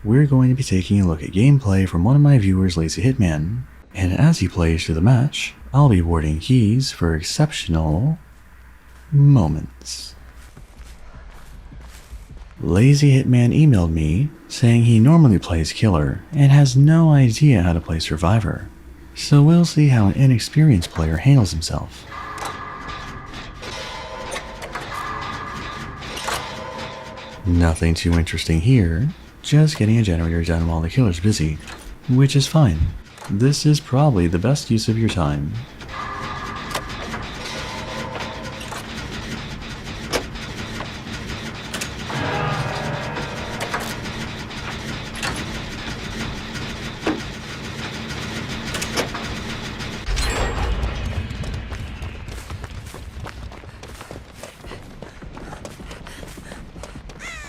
we're going to be taking a look at gameplay from one of my viewers, Lazy Hitman, and as he plays through the match, I'll be awarding keys for exceptional moments. Lazy Hitman emailed me saying he normally plays Killer and has no idea how to play Survivor, so we'll see how an inexperienced player handles himself. Nothing too interesting here, just getting a generator done while the killer's busy, which is fine. This is probably the best use of your time.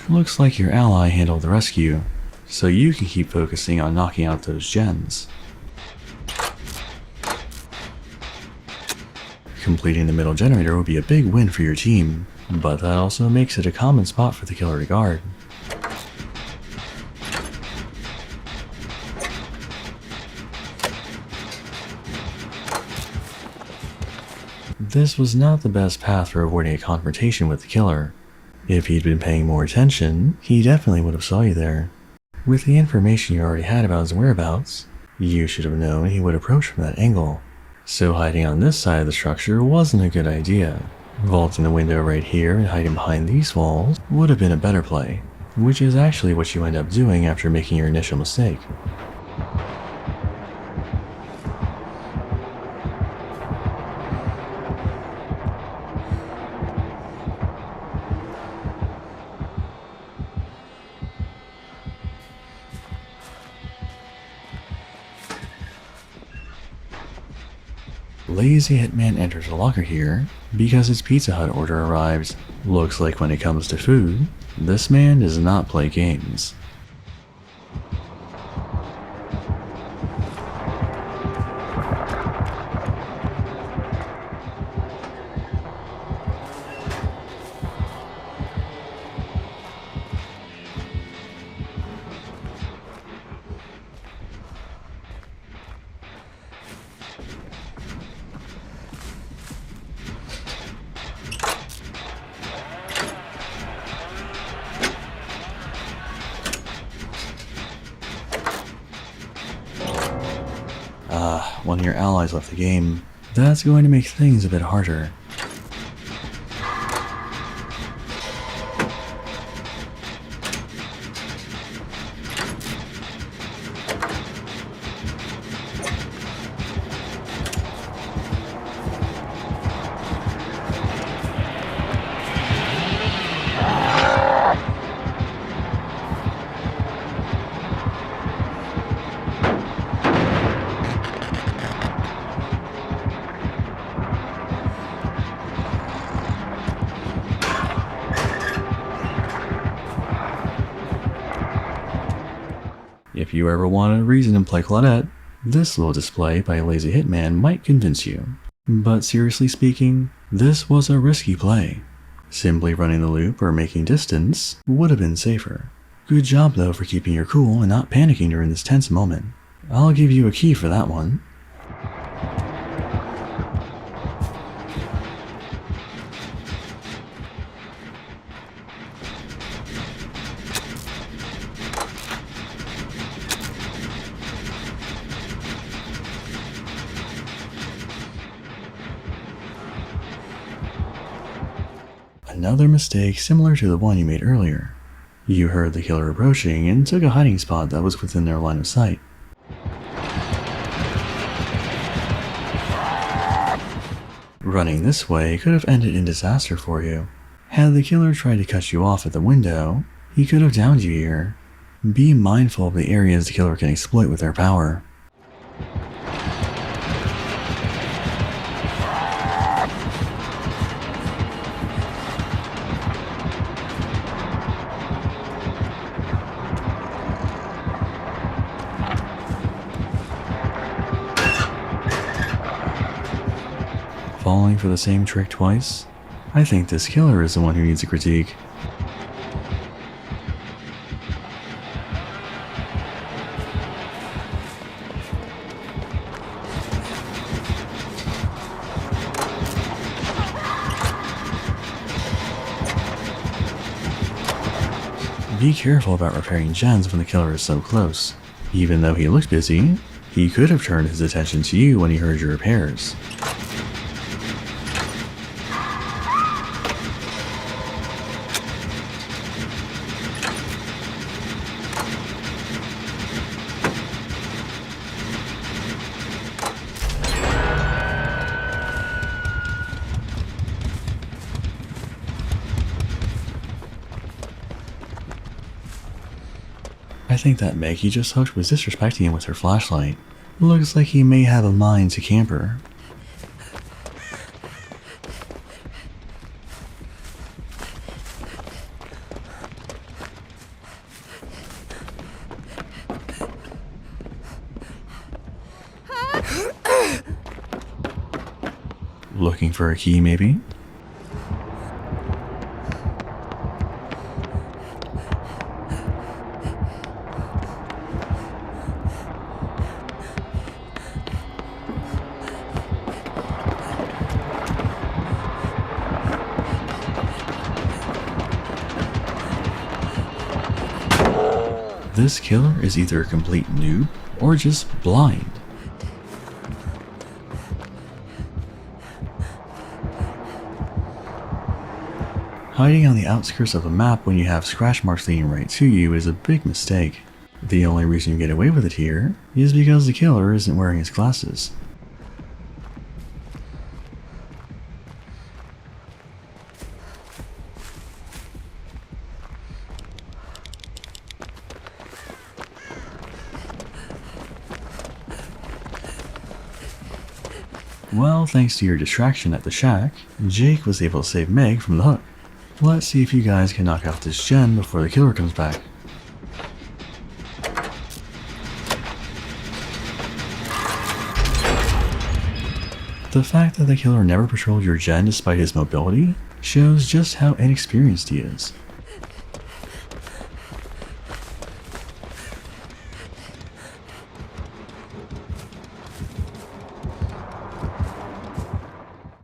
Looks like your ally handled the rescue, so you can keep focusing on knocking out those gens. Completing the middle generator will be a big win for your team, but that also makes it a common spot for the killer to guard. This was not the best path for avoiding a confrontation with the killer. If he'd been paying more attention, he definitely would have saw you there. With the information you already had about his whereabouts, you should have known he would approach from that angle. So hiding on this side of the structure wasn't a good idea. Vaulting the window right here and hiding behind these walls would have been a better play, which is actually what you end up doing after making your initial mistake. Lazy Hitman enters a locker here because his Pizza Hut order arrived. Looks like when it comes to food, this man does not play games. One of your allies left the game. That's going to make things a bit harder. If you ever wanted a reason to play Claudette, this little display by Lazy Hitman might convince you. But seriously speaking, this was a risky play. Simply running the loop or making distance would have been safer. Good job though for keeping your cool and not panicking during this tense moment. I'll give you a key for that one. Another mistake similar to the one you made earlier. You heard the killer approaching and took a hiding spot that was within their line of sight. Running this way could have ended in disaster for you. Had the killer tried to cut you off at the window, he could have downed you here. Be mindful of the areas the killer can exploit with their power. Falling for the same trick twice? I think this killer is the one who needs a critique. Be careful about repairing gens when the killer is so close. Even though he looked busy, he could have turned his attention to you when he heard your repairs. I think that Meg he just hooked was disrespecting him with her flashlight. Looks like he may have a mind to camper. Looking for a key, maybe? This killer is either a complete noob or just blind. Hiding on the outskirts of a map when you have scratch marks leading right to you is a big mistake. The only reason you get away with it here is because the killer isn't wearing his glasses. Well, thanks to your distraction at the shack, Jake was able to save Meg from the hook. Let's see if you guys can knock out this gen before the killer comes back. The fact that the killer never patrolled your gen despite his mobility shows just how inexperienced he is.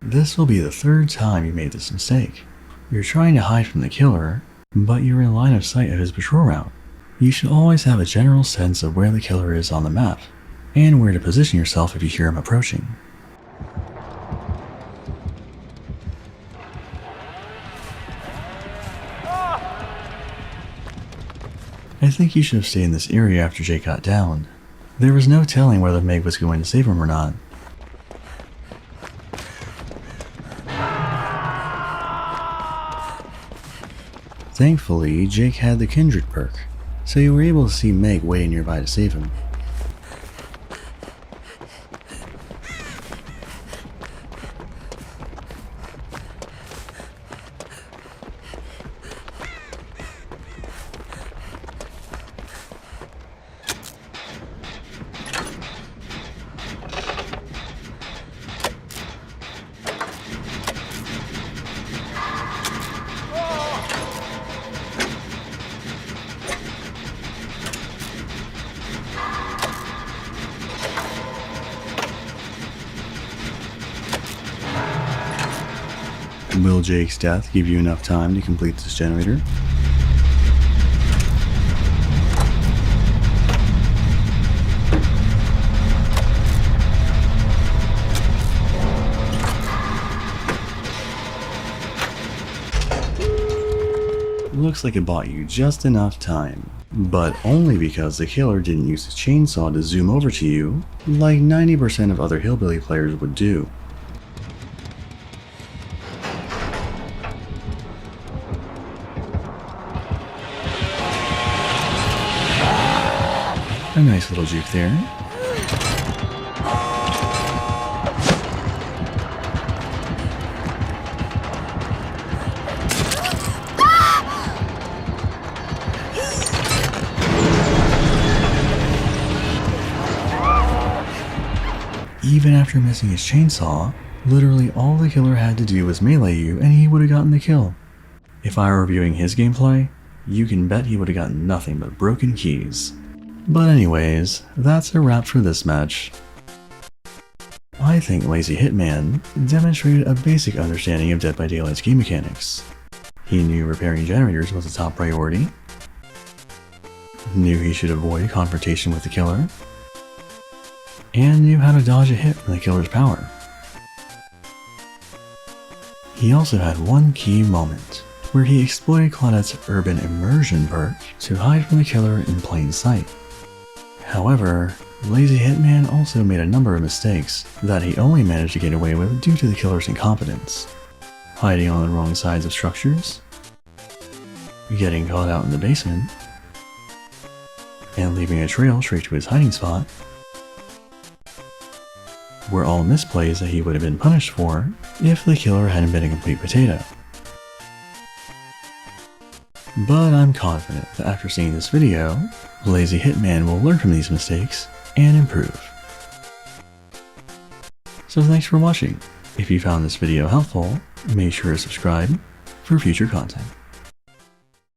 This will be the third time you made this mistake. You're trying to hide from the killer, but you're in line of sight of his patrol route. You should always have a general sense of where the killer is on the map, and where to position yourself if you hear him approaching. I think you should have stayed in this area after Jake got down. There was no telling whether Meg was going to save him or not. Thankfully, Jake had the Kindred perk, so you were able to see Meg waiting nearby to save him. Will Jake's death give you enough time to complete this generator? Looks like it bought you just enough time, but only because the killer didn't use his chainsaw to zoom over to you, like 90% of other hillbilly players would do. A nice little juke there. Even after missing his chainsaw, literally all the killer had to do was melee you and he would have gotten the kill. If I were reviewing his gameplay, you can bet he would have gotten nothing but broken keys. But anyways, that's a wrap for this match. I think Lazy Hitman demonstrated a basic understanding of Dead by Daylight's game mechanics. He knew repairing generators was a top priority, knew he should avoid confrontation with the killer, and knew how to dodge a hit from the killer's power. He also had one key moment, where he exploited Claudette's urban immersion perk to hide from the killer in plain sight. However, Lazy Hitman also made a number of mistakes that he only managed to get away with due to the killer's incompetence. Hiding on the wrong sides of structures, getting caught out in the basement, and leaving a trail straight to his hiding spot were all misplays that he would have been punished for if the killer hadn't been a complete potato. But I'm confident that after seeing this video, Lazy Hitman will learn from these mistakes and improve. So thanks for watching. If you found this video helpful, make sure to subscribe for future content.